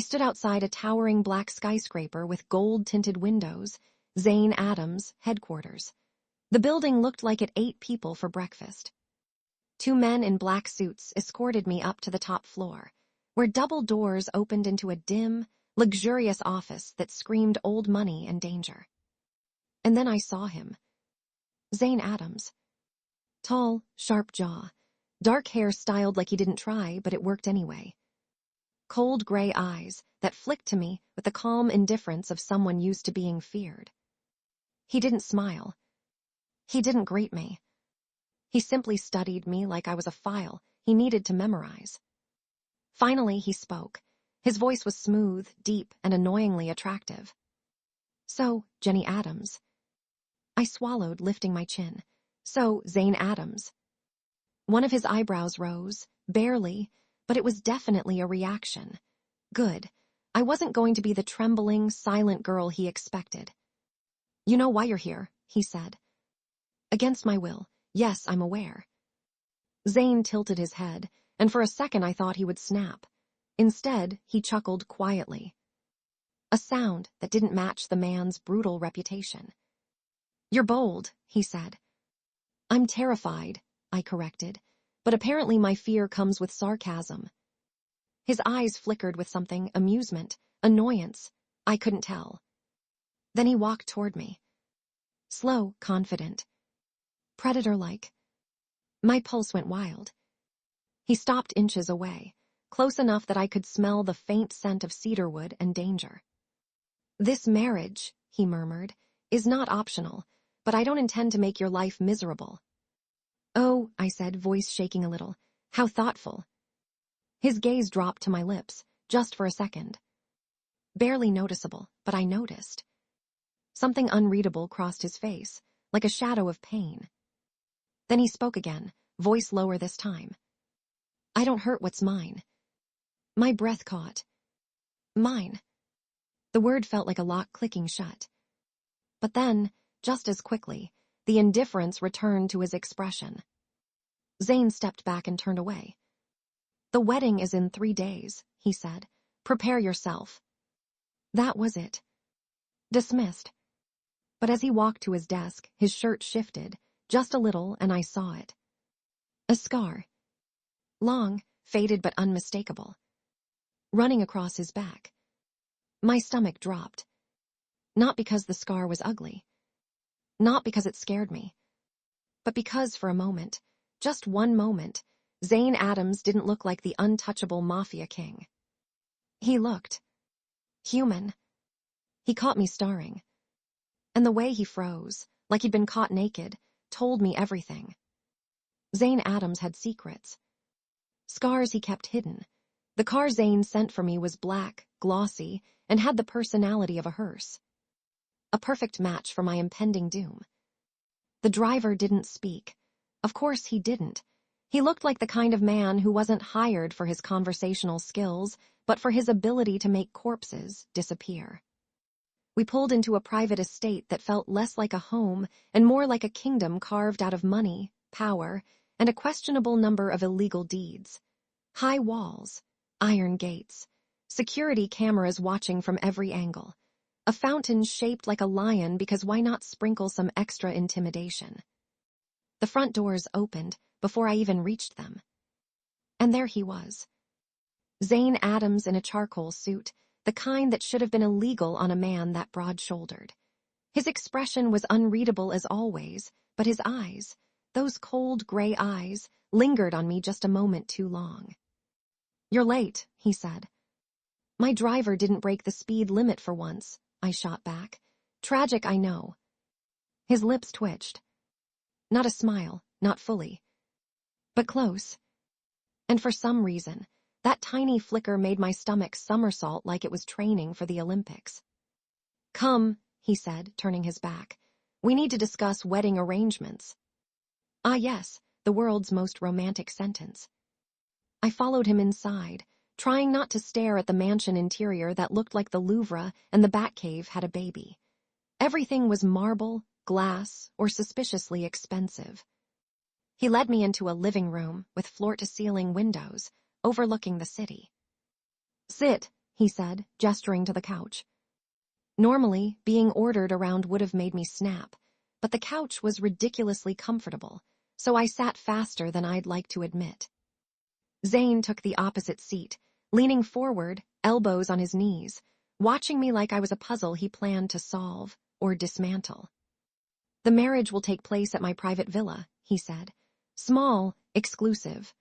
stood outside a towering black skyscraper with gold-tinted windows, Zayne Addams' headquarters. The building looked like it ate people for breakfast. 2 men in black suits escorted me up to the top floor, where double doors opened into a dim, luxurious office that screamed old money and danger. And then I saw him. Zayne Addams. Tall, sharp jaw, dark hair styled like he didn't try, but it worked anyway. Cold gray eyes that flicked to me with the calm indifference of someone used to being feared. He didn't smile. He didn't greet me. He simply studied me like I was a file he needed to memorize. Finally, he spoke. His voice was smooth, deep, and annoyingly attractive. "So, Jennie Addams." I swallowed, lifting my chin. "So, Zayne Addams." One of his eyebrows rose, barely, but it was definitely a reaction. Good. I wasn't going to be the trembling, silent girl he expected. "You know why you're here," he said. "Against my will. Yes, I'm aware." Zayne tilted his head, and for a second I thought he would snap. Instead, he chuckled quietly. A sound that didn't match the man's brutal reputation. "You're bold," he said. "I'm terrified," I corrected, but apparently my fear comes with sarcasm. His eyes flickered with something, amusement, annoyance, I couldn't tell. Then he walked toward me. Slow, confident. Predator-like. My pulse went wild. He stopped inches away, close enough that I could smell the faint scent of cedarwood and danger. "This marriage," he murmured, "is not optional, but I don't intend to make your life miserable." "Oh," I said, voice shaking a little. "How thoughtful." His gaze dropped to my lips, just for a second. Barely noticeable, but I noticed. Something unreadable crossed his face, like a shadow of pain. Then he spoke again, voice lower this time. "I don't hurt what's mine." My breath caught. Mine. The word felt like a lock clicking shut. But then, just as quickly, the indifference returned to his expression. Zayne stepped back and turned away. "The wedding is in 3 days," he said. "Prepare yourself." That was it. Dismissed. But as he walked to his desk, his shirt shifted, just a little, and I saw it. A scar. Long, faded but unmistakable. Running across his back. My stomach dropped. Not because the scar was ugly. Not because it scared me. But because for a moment, just one moment, Zayne Addams didn't look like the untouchable Mafia king. He looked human. He caught me staring. And the way he froze, like he'd been caught naked, told me everything. Zayne Addams had secrets. Scars he kept hidden. The car Zayne sent for me was black, glossy, and had the personality of a hearse. A perfect match for my impending doom. The driver didn't speak. Of course he didn't. He looked like the kind of man who wasn't hired for his conversational skills, but for his ability to make corpses disappear. We pulled into a private estate that felt less like a home and more like a kingdom carved out of money, power, and a questionable number of illegal deeds. High walls, iron gates, security cameras watching from every angle. A fountain shaped like a lion because why not sprinkle some extra intimidation? The front doors opened before I even reached them. And there he was. Zayne Addams in a charcoal suit, the kind that should have been illegal on a man that broad-shouldered. His expression was unreadable as always, but his eyes, those cold gray eyes, lingered on me just a moment too long. "You're late," he said. "My driver didn't break the speed limit for once," I shot back. "Tragic, I know." His lips twitched. Not a smile, not fully. But close. And for some reason, that tiny flicker made my stomach somersault like it was training for the Olympics. "Come," he said, turning his back. "We need to discuss wedding arrangements." Ah yes, the world's most romantic sentence. I followed him inside, trying not to stare at the mansion interior that looked like the Louvre and the Batcave had a baby. Everything was marble, glass, or suspiciously expensive. He led me into a living room with floor-to-ceiling windows, overlooking the city. "Sit," he said, gesturing to the couch. Normally, being ordered around would have made me snap, but the couch was ridiculously comfortable, so I sat faster than I'd like to admit. Zayne took the opposite seat, leaning forward, elbows on his knees, watching me like I was a puzzle he planned to solve or dismantle. The marriage will take place at my private villa, he said. Small, exclusive.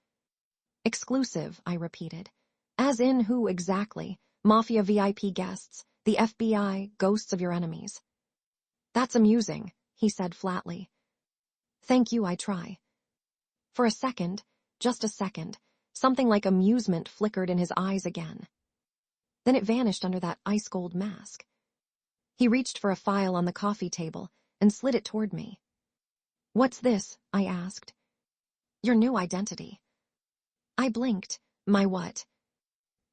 Exclusive, I repeated. As in who exactly? Mafia VIP guests, the FBI, ghosts of your enemies. That's amusing, he said flatly. Thank you, I try. For a second, just a second, something like amusement flickered in his eyes again. Then it vanished under that ice-cold mask. He reached for a file on the coffee table and slid it toward me. What's this? I asked. Your new identity. I blinked. My what?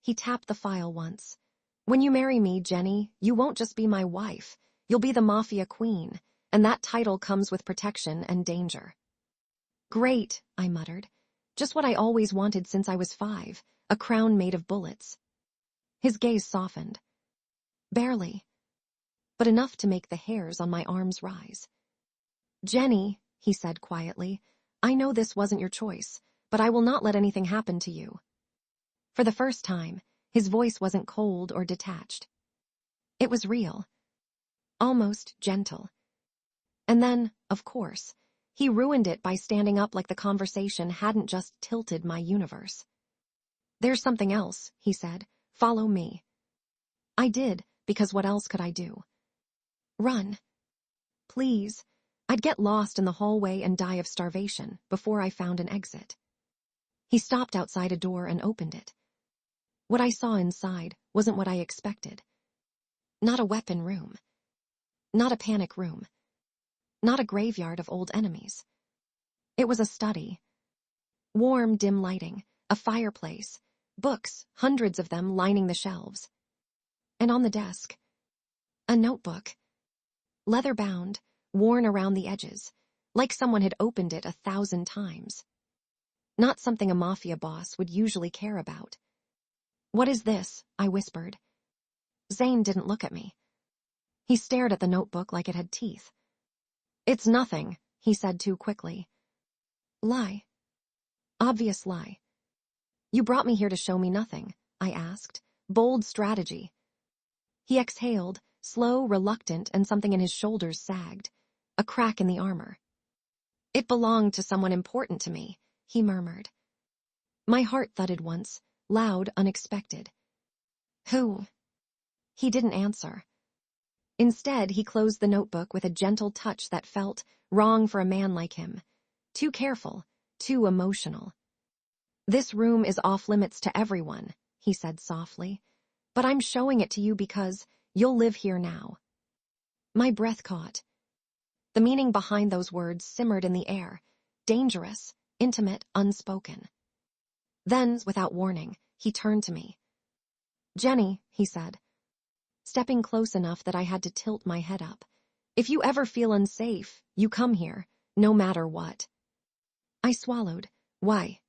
He tapped the file once. When you marry me, Jennie, you won't just be my wife. You'll be the Mafia queen, and that title comes with protection and danger. Great, I muttered. Just what I always wanted since I was 5, a crown made of bullets. His gaze softened. Barely, but enough to make the hairs on my arms rise. Jennie, he said quietly, I know this wasn't your choice, but I will not let anything happen to you. For the first time, his voice wasn't cold or detached. It was real, almost gentle. And then, of course, he ruined it by standing up like the conversation hadn't just tilted my universe. There's something else, he said. Follow me. I did, because what else could I do? Run. Please. I'd get lost in the hallway and die of starvation before I found an exit. He stopped outside a door and opened it. What I saw inside wasn't what I expected. Not a weapon room. Not a panic room. Not a graveyard of old enemies. It was a study. Warm, dim lighting, a fireplace, books, hundreds of them lining the shelves. And on the desk, a notebook. Leather-bound, worn around the edges, like someone had opened it 1,000 times. Not something a mafia boss would usually care about. What is this? I whispered. Zayne didn't look at me. He stared at the notebook like it had teeth. It's nothing, he said too quickly. Lie. Obvious lie. You brought me here to show me nothing, I asked. Bold strategy. He exhaled, slow, reluctant, and something in his shoulders sagged. A crack in the armor. It belonged to someone important to me, he murmured. My heart thudded once, loud, unexpected. Who? He didn't answer. Instead, he closed the notebook with a gentle touch that felt wrong for a man like him. Too careful, too emotional. This room is off limits to everyone, he said softly, but I'm showing it to you because you'll live here now. My breath caught. The meaning behind those words simmered in the air, dangerous, intimate, unspoken. Then, without warning, he turned to me. Jennie, he said, stepping close enough that I had to tilt my head up. If you ever feel unsafe, you come here, no matter what. I swallowed. Why?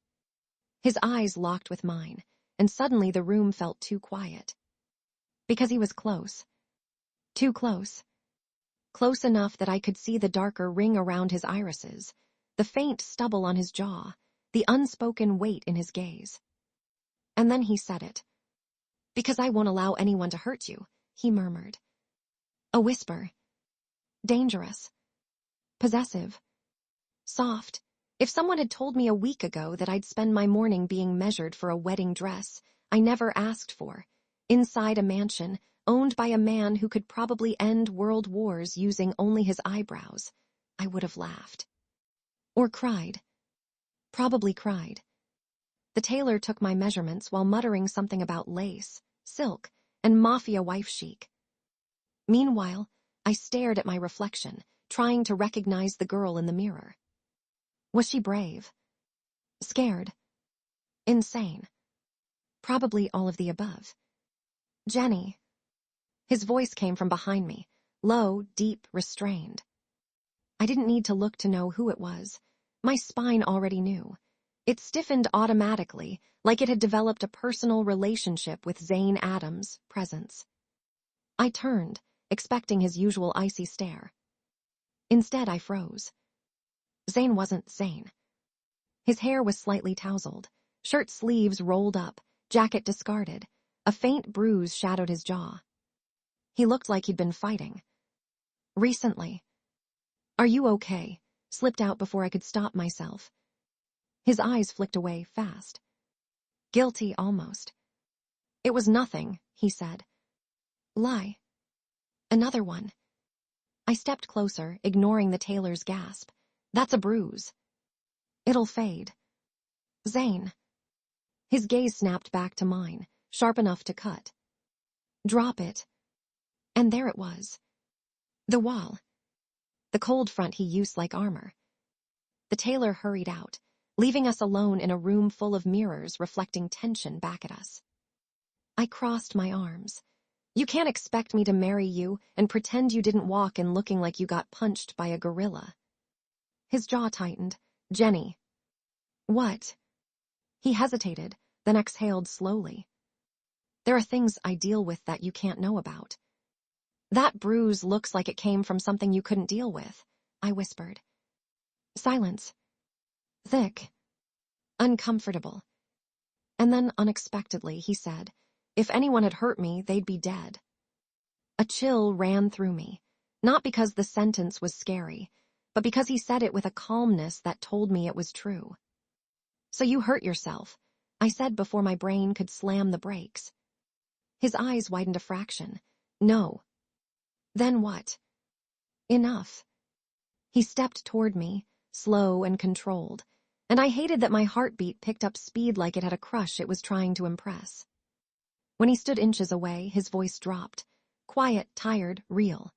His eyes locked with mine, and suddenly the room felt too quiet. Because he was close. Too close. Close enough that I could see the darker ring around his irises, the faint stubble on his jaw, the unspoken weight in his gaze. And then he said it. Because I won't allow anyone to hurt you, he murmured. A whisper. Dangerous. Possessive. Soft. If someone had told me a week ago that I'd spend my morning being measured for a wedding dress I never asked for, inside a mansion owned by a man who could probably end world wars using only his eyebrows, I would have laughed. Or cried. Probably cried. The tailor took my measurements while muttering something about lace, silk, and mafia wife chic. Meanwhile, I stared at my reflection, trying to recognize the girl in the mirror. Was she brave? Scared? Insane? Probably all of the above. Jennie. His voice came from behind me, low, deep, restrained. I didn't need to look to know who it was. My spine already knew. It stiffened automatically, like it had developed a personal relationship with Zayne Addams' presence. I turned, expecting his usual icy stare. Instead, I froze. Zayne wasn't Zayne. His hair was slightly tousled, shirt sleeves rolled up, jacket discarded. A faint bruise shadowed his jaw. He looked like he'd been fighting. Recently. "Are you okay?" slipped out before I could stop myself. His eyes flicked away fast. Guilty, almost. "It was nothing," he said. "Lie. Another one." I stepped closer, ignoring the tailor's gasp. "That's a bruise. It'll fade." "Zayne." His gaze snapped back to mine, sharp enough to cut. "Drop it." And there it was. The wall. The cold front he used like armor. The tailor hurried out, leaving us alone in a room full of mirrors reflecting tension back at us. I crossed my arms. "You can't expect me to marry you and pretend you didn't walk in looking like you got punched by a gorilla." His jaw tightened. "Jennie." "What?" He hesitated, then exhaled slowly. "There are things I deal with that you can't know about." "That bruise looks like it came from something you couldn't deal with," I whispered. Silence. Thick. Uncomfortable. And then, unexpectedly, he said, "If anyone had hurt me, they'd be dead." A chill ran through me, not because the sentence was scary, but because he said it with a calmness that told me it was true. "So you hurt yourself," I said before my brain could slam the brakes. His eyes widened a fraction. "No." "Then what?" "Enough." He stepped toward me, slow and controlled, and I hated that my heartbeat picked up speed like it had a crush it was trying to impress. When he stood inches away, his voice dropped. Quiet, tired, real.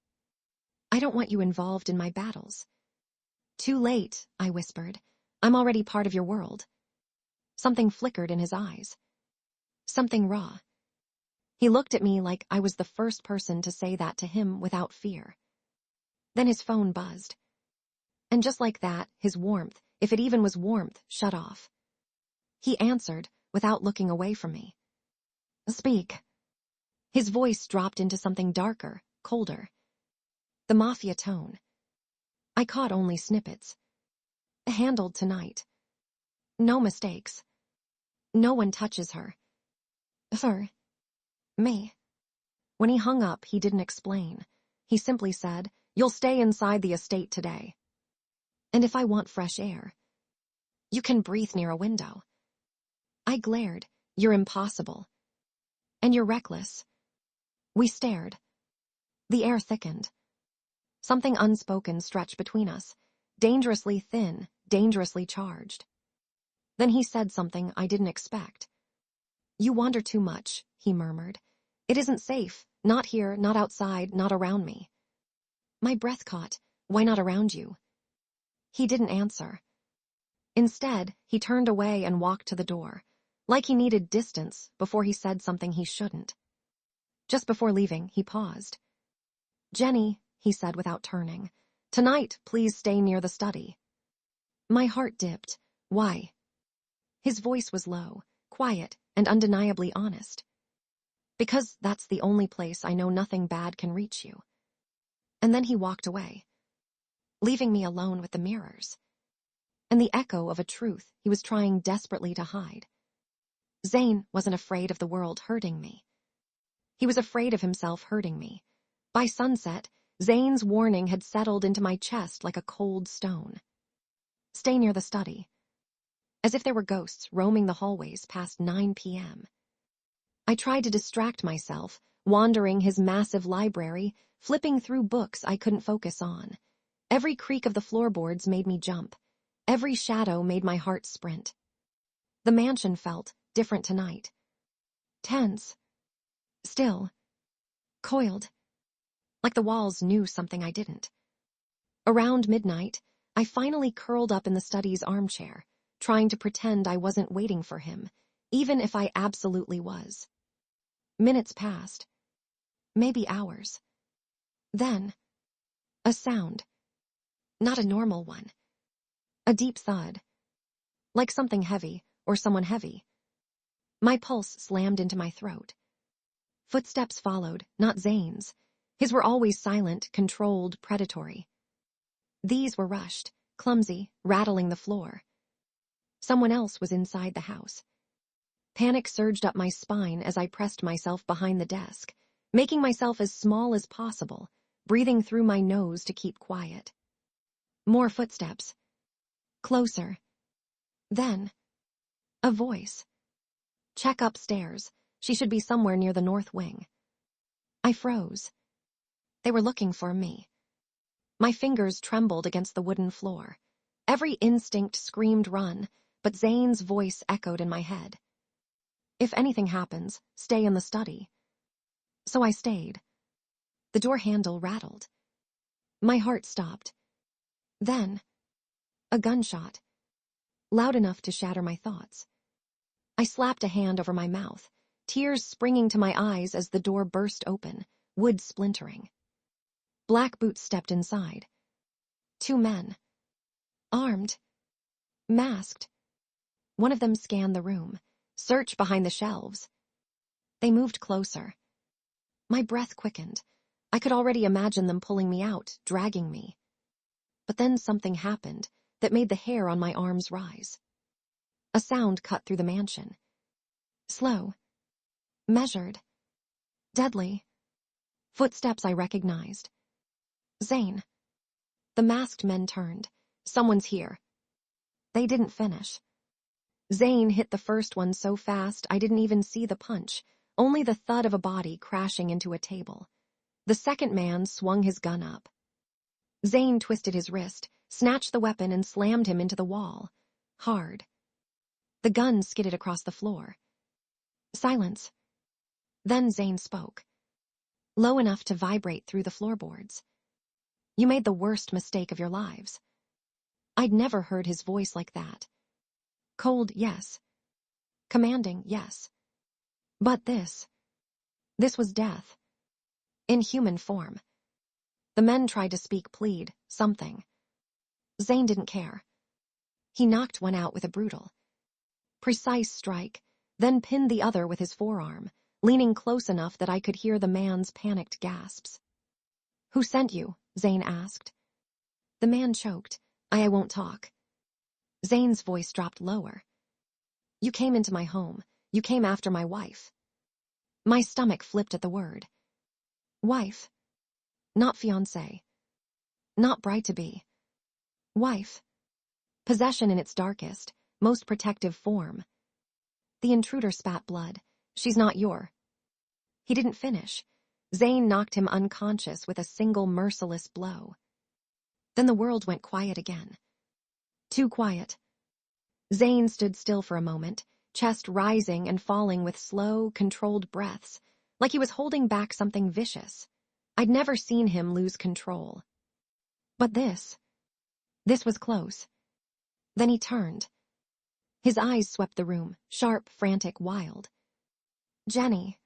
"I don't want you involved in my battles." "Too late," I whispered. "I'm already part of your world." Something flickered in his eyes. Something raw. He looked at me like I was the first person to say that to him without fear. Then his phone buzzed. And just like that, his warmth, if it even was warmth, shut off. He answered, without looking away from me. "Speak." His voice dropped into something darker, colder. The Mafia tone. I caught only snippets. "Handled tonight. No mistakes. No one touches her." "Her?" "Me." When he hung up, he didn't explain. He simply said, "You'll stay inside the estate today. And if I want fresh air, you can breathe near a window." I glared. "You're impossible. And you're reckless." We stared. The air thickened. Something unspoken stretched between us, dangerously thin, dangerously charged. Then he said something I didn't expect. "You wander too much," he murmured. "It isn't safe. Not here, not outside, not around me." My breath caught. "Why not around you?" He didn't answer. Instead, he turned away and walked to the door, like he needed distance before he said something he shouldn't. Just before leaving, he paused. "Jennie," he said without turning, "tonight, please stay near the study." My heart dipped. "Why?" His voice was low, quiet, and undeniably honest. "Because that's the only place I know nothing bad can reach you." And then he walked away, leaving me alone with the mirrors and the echo of a truth he was trying desperately to hide. Zayne wasn't afraid of the world hurting me. He was afraid of himself hurting me. By sunset, Zayne's warning had settled into my chest like a cold stone. Stay near the study. As if there were ghosts roaming the hallways past 9 p.m. I tried to distract myself, wandering his massive library, flipping through books I couldn't focus on. Every creak of the floorboards made me jump. Every shadow made my heart sprint. The mansion felt different tonight. Tense. Still. Coiled. Like the walls knew something I didn't. Around midnight, I finally curled up in the study's armchair, trying to pretend I wasn't waiting for him, even if I absolutely was. Minutes passed. Maybe hours. Then, a sound. Not a normal one. A deep thud. Like something heavy, or someone heavy. My pulse slammed into my throat. Footsteps followed, not Zayne's. His were always silent, controlled, predatory. These were rushed, clumsy, rattling the floor. Someone else was inside the house. Panic surged up my spine as I pressed myself behind the desk, making myself as small as possible, breathing through my nose to keep quiet. More footsteps. Closer. Then, a voice. Check upstairs. She should be somewhere near the north wing. I froze. They were looking for me. My fingers trembled against the wooden floor. Every instinct screamed run, but Zayne's voice echoed in my head. If anything happens, stay in the study. So I stayed. The door handle rattled. My heart stopped. Then, a gunshot. Loud enough to shatter my thoughts. I slapped a hand over my mouth, tears springing to my eyes as the door burst open, wood splintering. Black boots stepped inside. 2 men. Armed. Masked. One of them scanned the room, searched behind the shelves. They moved closer. My breath quickened. I could already imagine them pulling me out, dragging me. But then something happened that made the hair on my arms rise. A sound cut through the mansion. Slow. Measured. Deadly. Footsteps I recognized. Zayne. The masked men turned. Someone's here. They didn't finish. Zayne hit the first one so fast I didn't even see the punch, only the thud of a body crashing into a table. The second man swung his gun up. Zayne twisted his wrist, snatched the weapon and slammed him into the wall. Hard. The gun skidded across the floor. Silence. Then Zayne spoke. Low enough to vibrate through the floorboards. You made the worst mistake of your lives. I'd never heard his voice like that. Cold, yes. Commanding, yes. But this was death. In human form. The men tried to speak, plead, something. Zayne didn't care. He knocked one out with a brutal, precise strike, then pinned the other with his forearm, leaning close enough that I could hear the man's panicked gasps. Who sent you? Zayne asked. The man choked. I won't talk. Zayne's voice dropped lower. You came into my home. You came after my wife. My stomach flipped at the word. Wife. Not fiancé. Not bride-to-be. Wife. Possession in its darkest, most protective form. The intruder spat blood. She's not your. He didn't finish. Zayne knocked him unconscious with a single merciless blow. Then the world went quiet again. Too quiet. Zayne stood still for a moment, chest rising and falling with slow, controlled breaths, like he was holding back something vicious. I'd never seen him lose control. But this was close. Then he turned. His eyes swept the room, sharp, frantic, wild. Jennie.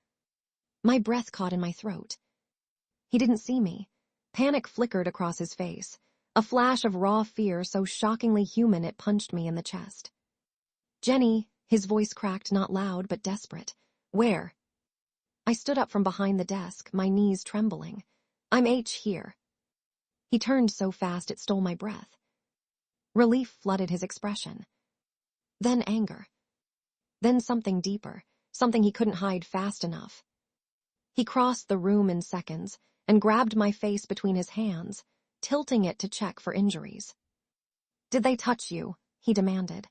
My breath caught in my throat. He didn't see me. Panic flickered across his face, a flash of raw fear so shockingly human it punched me in the chest. Jennie, his voice cracked, not loud but desperate. Where? I stood up from behind the desk, my knees trembling. I'm here. He turned so fast it stole my breath. Relief flooded his expression. Then anger. Then something deeper, something he couldn't hide fast enough. He crossed the room in seconds and grabbed my face between his hands, tilting it to check for injuries. Did they touch you? He demanded.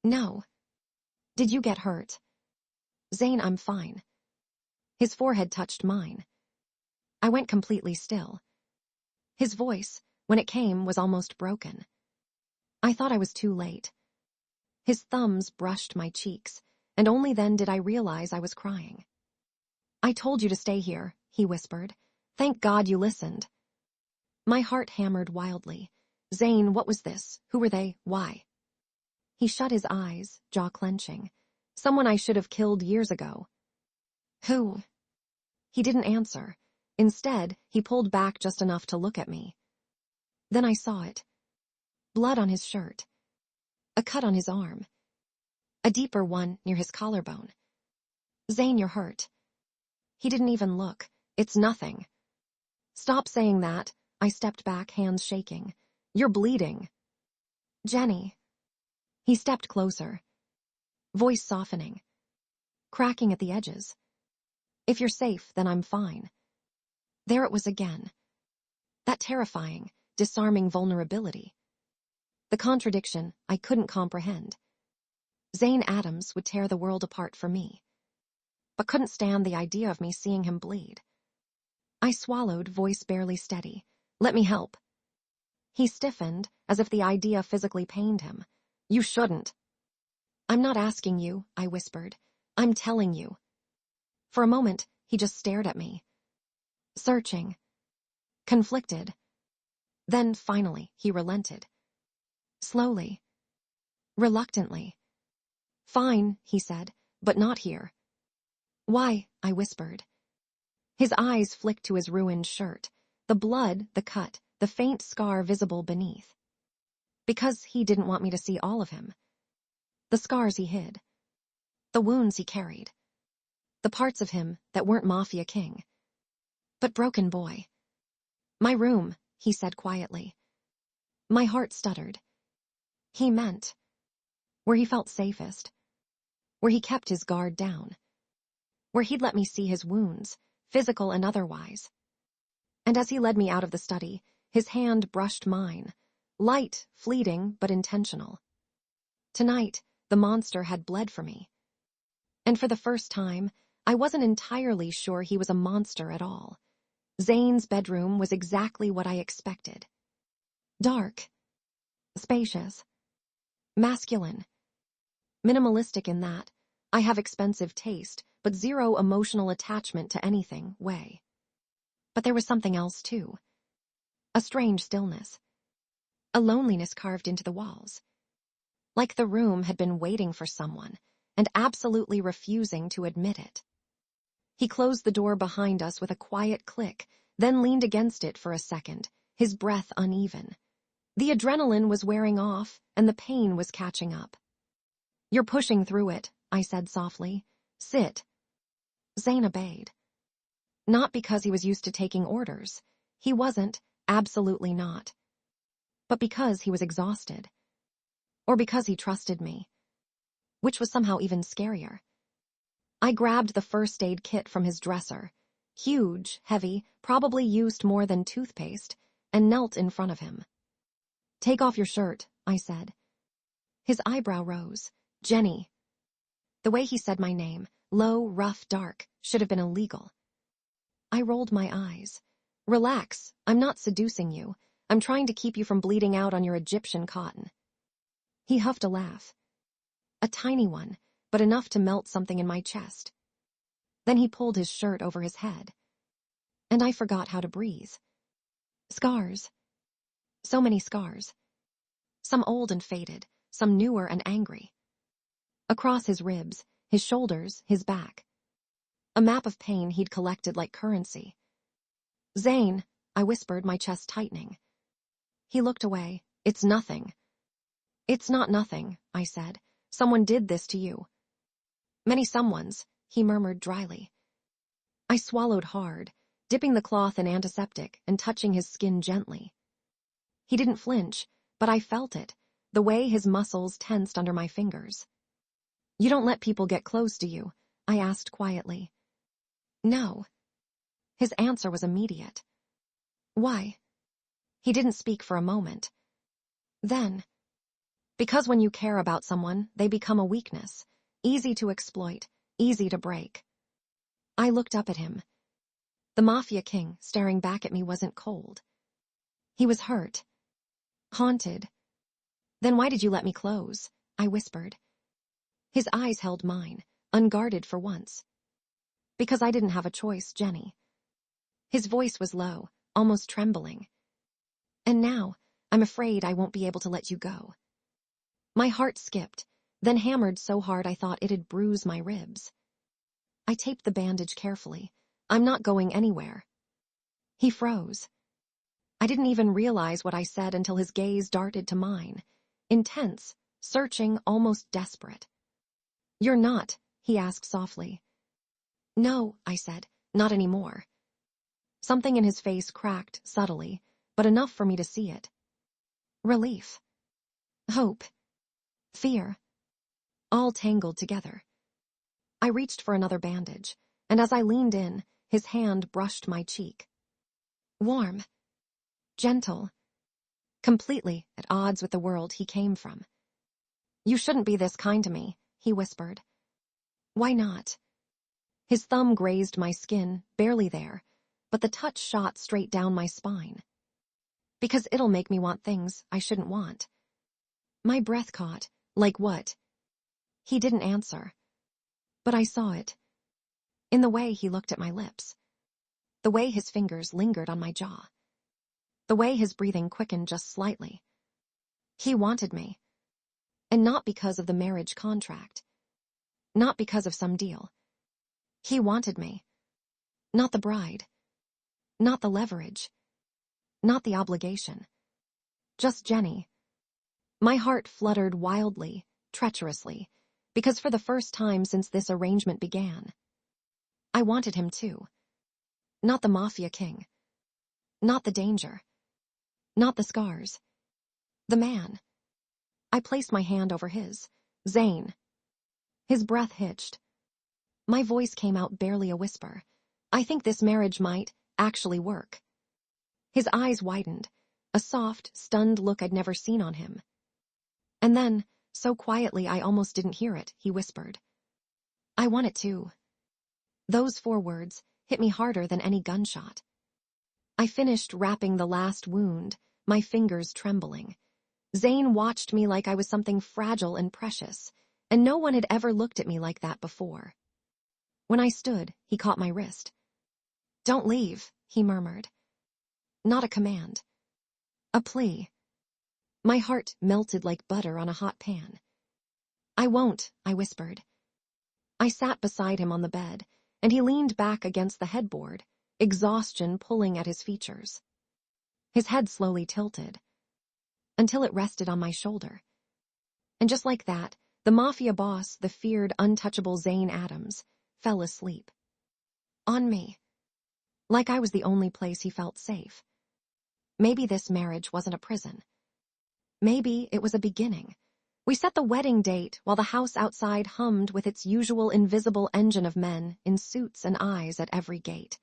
No. Did you get hurt? Zayne, I'm fine. His forehead touched mine. I went completely still. His voice, when it came, was almost broken. I thought I was too late. His thumbs brushed my cheeks, and only then did I realize I was crying. I told you to stay here, he whispered. Thank God you listened. My heart hammered wildly. Zayne, what was this? Who were they? Why? He shut his eyes, jaw clenching. Someone I should have killed years ago. Who? He didn't answer. Instead, he pulled back just enough to look at me. Then I saw it. Blood on his shirt. A cut on his arm. A deeper one near his collarbone. Zayne, you're hurt. He didn't even look. It's nothing. Stop saying that. I stepped back, hands shaking. You're bleeding. Jennie. He stepped closer. Voice softening. Cracking at the edges. If you're safe, then I'm fine. There it was again. That terrifying, disarming vulnerability. The contradiction I couldn't comprehend. Zayne Addams would tear the world apart for me, but couldn't stand the idea of me seeing him bleed. I swallowed, voice barely steady. Let me help. He stiffened, as if the idea physically pained him. You shouldn't. I'm not asking you, I whispered. I'm telling you. For a moment, he just stared at me. Searching. Conflicted. Then, finally, he relented. Slowly. Reluctantly. Fine, he said, but not here. Why? I whispered. His eyes flicked to his ruined shirt, the blood, the cut, the faint scar visible beneath. Because he didn't want me to see all of him. The scars he hid. The wounds he carried. The parts of him that weren't Mafia King. But broken boy. My room, he said quietly. My heart stuttered. He meant where he felt safest. Where he kept his guard down. Where he'd let me see his wounds, physical and otherwise. And as he led me out of the study, his hand brushed mine, light, fleeting, but intentional. Tonight, the monster had bled for me. And for the first time, I wasn't entirely sure he was a monster at all. Zayne's bedroom was exactly what I expected. Dark. Spacious. Masculine. Minimalistic in that I have expensive taste, but zero emotional attachment to anything way. But there was something else too. A strange stillness. A loneliness carved into the walls. Like the room had been waiting for someone, and absolutely refusing to admit it. He closed the door behind us with a quiet click, then leaned against it for a second, his breath uneven. The adrenaline was wearing off, and the pain was catching up. You're pushing through it, I said softly. Sit. Zayne obeyed. Not because he was used to taking orders. He wasn't, absolutely not. But because he was exhausted. Or because he trusted me. Which was somehow even scarier. I grabbed the first aid kit from his dresser. Huge, heavy, probably used more than toothpaste, and knelt in front of him. Take off your shirt, I said. His eyebrow rose. Jennie. The way he said my name, low, rough, dark, should have been illegal. I rolled my eyes. Relax, I'm not seducing you. I'm trying to keep you from bleeding out on your Egyptian cotton. He huffed a laugh. A tiny one, but enough to melt something in my chest. Then he pulled his shirt over his head. And I forgot how to breathe. Scars. So many scars. Some old and faded, some newer and angry. Across his ribs, his shoulders, his back. A map of pain he'd collected like currency. Zayne, I whispered, my chest tightening. He looked away. It's nothing. It's not nothing, I said. Someone did this to you. Many someones, he murmured dryly. I swallowed hard, dipping the cloth in antiseptic and touching his skin gently. He didn't flinch, but I felt it, the way his muscles tensed under my fingers. You don't let people get close to you, I asked quietly. No. His answer was immediate. Why? He didn't speak for a moment. Then, because when you care about someone, they become a weakness, easy to exploit, easy to break. I looked up at him. The Mafia King staring back at me wasn't cold. He was hurt. Haunted. Then why did you let me close? I whispered. His eyes held mine, unguarded for once. Because I didn't have a choice, Jennie. His voice was low, almost trembling. And now, I'm afraid I won't be able to let you go. My heart skipped, then hammered so hard I thought it'd bruise my ribs. I taped the bandage carefully. I'm not going anywhere. He froze. I didn't even realize what I said until his gaze darted to mine. Intense, searching, almost desperate. "You're not," he asked softly. "No," I said, "not anymore." Something in his face cracked subtly, but enough for me to see it. Relief. Hope. Fear. All tangled together. I reached for another bandage, and as I leaned in, his hand brushed my cheek. Warm. Gentle. Completely at odds with the world he came from. "You shouldn't be this kind to me," he whispered. "Why not?" His thumb grazed my skin, barely there, but the touch shot straight down my spine. "Because it'll make me want things I shouldn't want." My breath caught. Like what? He didn't answer. But I saw it. In the way he looked at my lips. The way his fingers lingered on my jaw. The way his breathing quickened just slightly. He wanted me. And not because of the marriage contract. Not because of some deal. He wanted me. Not the bride. Not the leverage. Not the obligation. Just Jennie. My heart fluttered wildly, treacherously, because for the first time since this arrangement began, I wanted him too. Not the Mafia king. Not the danger. Not the scars. The man. I placed my hand over his. Zayne. His breath hitched. My voice came out barely a whisper. "I think this marriage might actually work." His eyes widened, a soft, stunned look I'd never seen on him. And then, so quietly I almost didn't hear it, he whispered, "I want it too." Those 4 words hit me harder than any gunshot. I finished wrapping the last wound, my fingers trembling. Zayne watched me like I was something fragile and precious, and no one had ever looked at me like that before. When I stood, he caught my wrist. "Don't leave," he murmured. Not a command. A plea. My heart melted like butter on a hot pan. "I won't," I whispered. I sat beside him on the bed, and he leaned back against the headboard, exhaustion pulling at his features. His head slowly tilted, until it rested on my shoulder. And just like that, the Mafia boss, the feared, untouchable Zayne Addams, fell asleep. On me. Like I was the only place he felt safe. Maybe this marriage wasn't a prison. Maybe it was a beginning. We set the wedding date while the house outside hummed with its usual invisible engine of men in suits and eyes at every gate.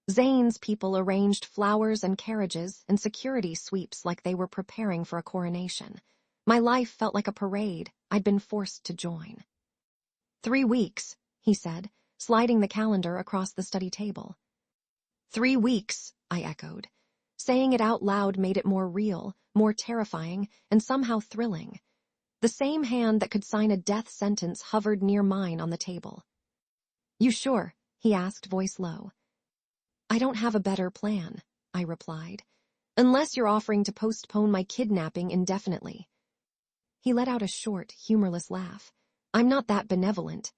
Zayne's people arranged flowers and carriages and security sweeps like they were preparing for a coronation. My life felt like a parade I'd been forced to join. 3 weeks, he said, sliding the calendar across the study table. 3 weeks, I echoed. Saying it out loud made it more real, more terrifying, and somehow thrilling. The same hand that could sign a death sentence hovered near mine on the table. "You sure?" he asked, voice low. "I don't have a better plan," I replied. "Unless you're offering to postpone my kidnapping indefinitely." He let out a short, humorless laugh. "I'm not that benevolent."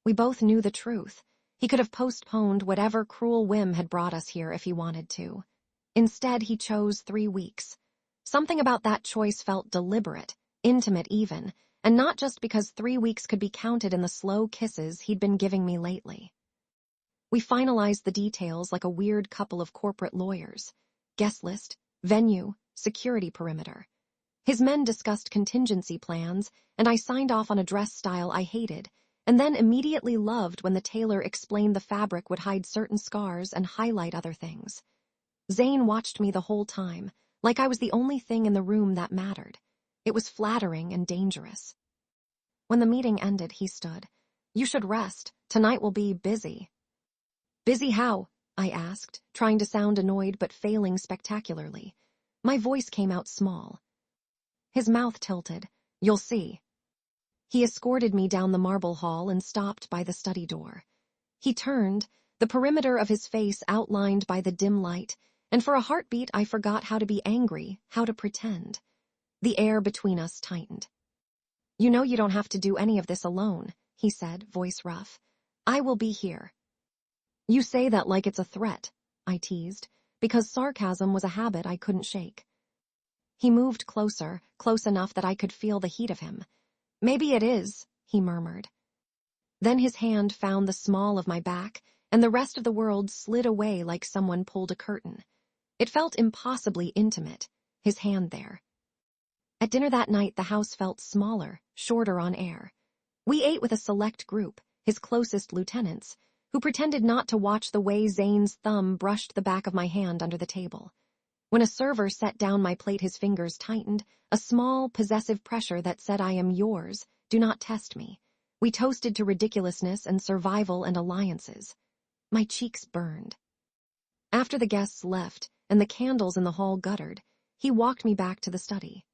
We both knew the truth. He could have postponed whatever cruel whim had brought us here if he wanted to. Instead, he chose 3 weeks. Something about that choice felt deliberate, intimate even, and not just because 3 weeks could be counted in the slow kisses he'd been giving me lately. We finalized the details like a weird couple of corporate lawyers. Guest list, venue, security perimeter. His men discussed contingency plans, and I signed off on a dress style I hated, and then immediately loved when the tailor explained the fabric would hide certain scars and highlight other things. Zayne watched me the whole time, like I was the only thing in the room that mattered. It was flattering and dangerous. When the meeting ended, he stood. "You should rest. Tonight will be busy." "Busy how?" I asked, trying to sound annoyed but failing spectacularly. My voice came out small. His mouth tilted. "You'll see." He escorted me down the marble hall and stopped by the study door. He turned, the perimeter of his face outlined by the dim light, and for a heartbeat I forgot how to be angry, how to pretend. The air between us tightened. "You know you don't have to do any of this alone," he said, voice rough. "I will be here." "You say that like it's a threat," I teased, because sarcasm was a habit I couldn't shake. He moved closer, close enough that I could feel the heat of him. "Maybe it is," he murmured. Then his hand found the small of my back, and the rest of the world slid away like someone pulled a curtain. It felt impossibly intimate, his hand there. At dinner that night, the house felt smaller, shorter on air. We ate with a select group, his closest lieutenants, who pretended not to watch the way Zayne's thumb brushed the back of my hand under the table. When a server set down my plate, his fingers tightened, a small, possessive pressure that said, "I am yours, do not test me." We toasted to ridiculousness and survival and alliances. My cheeks burned. After the guests left and the candles in the hall guttered, he walked me back to the study.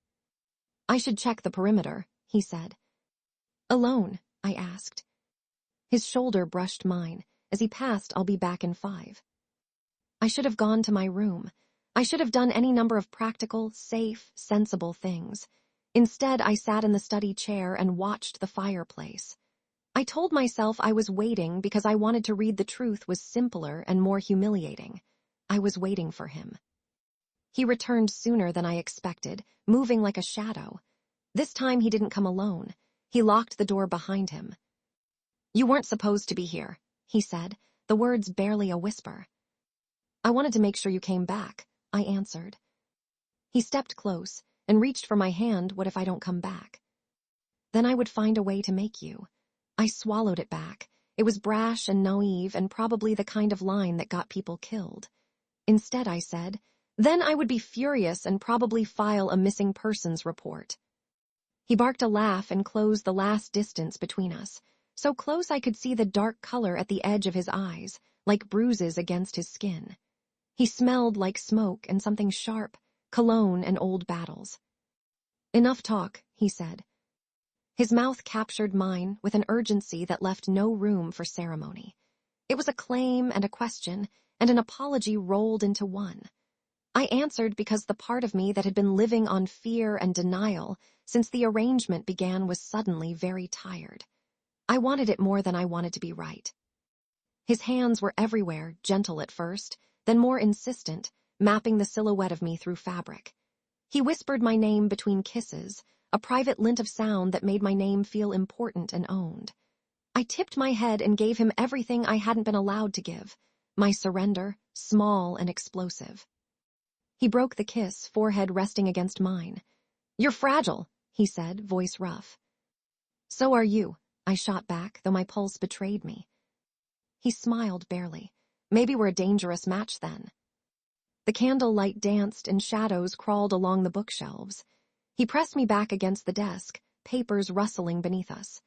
"I should check the perimeter," he said. "Alone?" I asked. His shoulder brushed mine. As he passed, "I'll be back in 5. I should have gone to my room. I should have done any number of practical, safe, sensible things. Instead, I sat in the study chair and watched the fireplace. I told myself I was waiting because I wanted to read the truth was simpler and more humiliating. I was waiting for him. He returned sooner than I expected, moving like a shadow. This time he didn't come alone. He locked the door behind him. "You weren't supposed to be here," he said, the words barely a whisper. "I wanted to make sure you came back," I answered. He stepped close and reached for my hand. "What if I don't come back?" "Then I would find a way to make you." I swallowed it back. It was brash and naive and probably the kind of line that got people killed. Instead, I said, "Then I would be furious and probably file a missing persons report." He barked a laugh and closed the last distance between us, so close I could see the dark color at the edge of his eyes, like bruises against his skin. He smelled like smoke and something sharp, cologne and old battles. "Enough talk," he said. His mouth captured mine with an urgency that left no room for ceremony. It was a claim and a question, and an apology rolled into one. I answered because the part of me that had been living on fear and denial since the arrangement began was suddenly very tired. I wanted it more than I wanted to be right. His hands were everywhere, gentle at first, then more insistent, mapping the silhouette of me through fabric. He whispered my name between kisses, a private lint of sound that made my name feel important and owned. I tipped my head and gave him everything I hadn't been allowed to give, my surrender, small and explosive. He broke the kiss, forehead resting against mine. "You're fragile," he said, voice rough. "So are you," I shot back, though my pulse betrayed me. He smiled barely. "Maybe we're a dangerous match then." The candlelight danced and shadows crawled along the bookshelves. He pressed me back against the desk, papers rustling beneath us.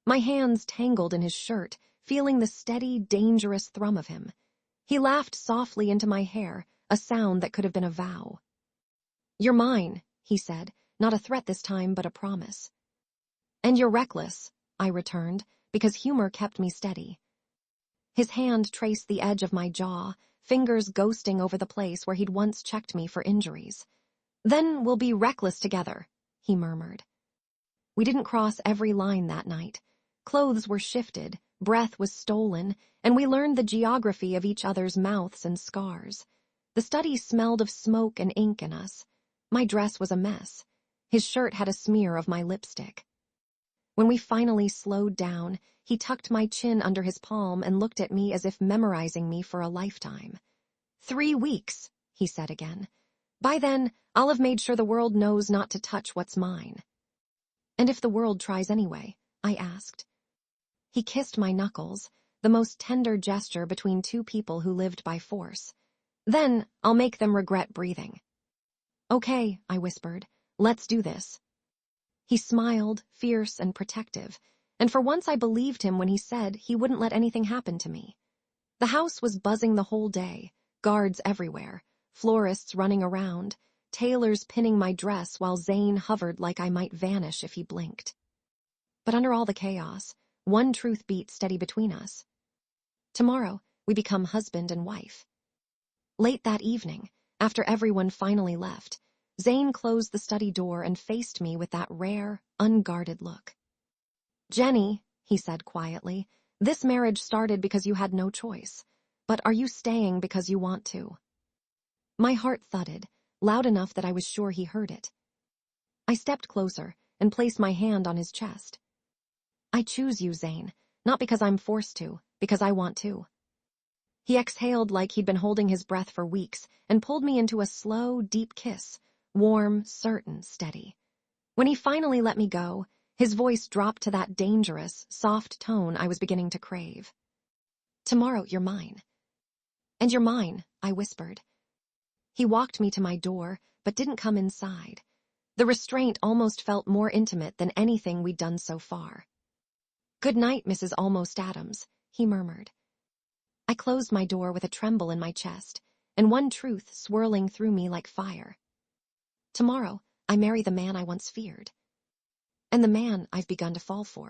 My hands tangled in his shirt, feeling the steady, dangerous thrum of him. He laughed softly into my hair, a sound that could have been a vow. "You're mine," he said, not a threat this time, but a promise. "And you're reckless," I returned, because humor kept me steady. His hand traced the edge of my jaw, fingers ghosting over the place where he'd once checked me for injuries. "Then we'll be reckless together," he murmured. We didn't cross every line that night. Clothes were shifted, breath was stolen, and we learned the geography of each other's mouths and scars. The study smelled of smoke and ink in us. My dress was a mess. His shirt had a smear of my lipstick. When we finally slowed down, he tucked my chin under his palm and looked at me as if memorizing me for a lifetime. 3 weeks, he said again. By then, I'll have made sure the world knows not to touch what's mine. And if the world tries anyway, I asked. He kissed my knuckles, the most tender gesture between two people who lived by force. Then I'll make them regret breathing. Okay, I whispered, let's do this. He smiled, fierce and protective, and for once I believed him when he said he wouldn't let anything happen to me. The house was buzzing the whole day, guards everywhere, florists running around, tailors pinning my dress while Zayne hovered like I might vanish if he blinked. But under all the chaos, one truth beat steady between us. Tomorrow, we become husband and wife. Late that evening, after everyone finally left, Zayne closed the study door and faced me with that rare, unguarded look. Jennie, he said quietly, this marriage started because you had no choice. But are you staying because you want to? My heart thudded. loud enough that I was sure he heard it. I stepped closer and placed my hand on his chest. I choose you, Zayne, not because I'm forced to, because I want to. He exhaled like he'd been holding his breath for weeks and pulled me into a slow, deep kiss, warm, certain, steady. When he finally let me go, his voice dropped to that dangerous, soft tone I was beginning to crave. Tomorrow, you're mine. And you're mine, I whispered. He walked me to my door, but didn't come inside. The restraint almost felt more intimate than anything we'd done so far. Good night, Mrs. Almost Addams, he murmured. I closed my door with a tremble in my chest, and one truth swirling through me like fire. Tomorrow, I marry the man I once feared. And the man I've begun to fall for.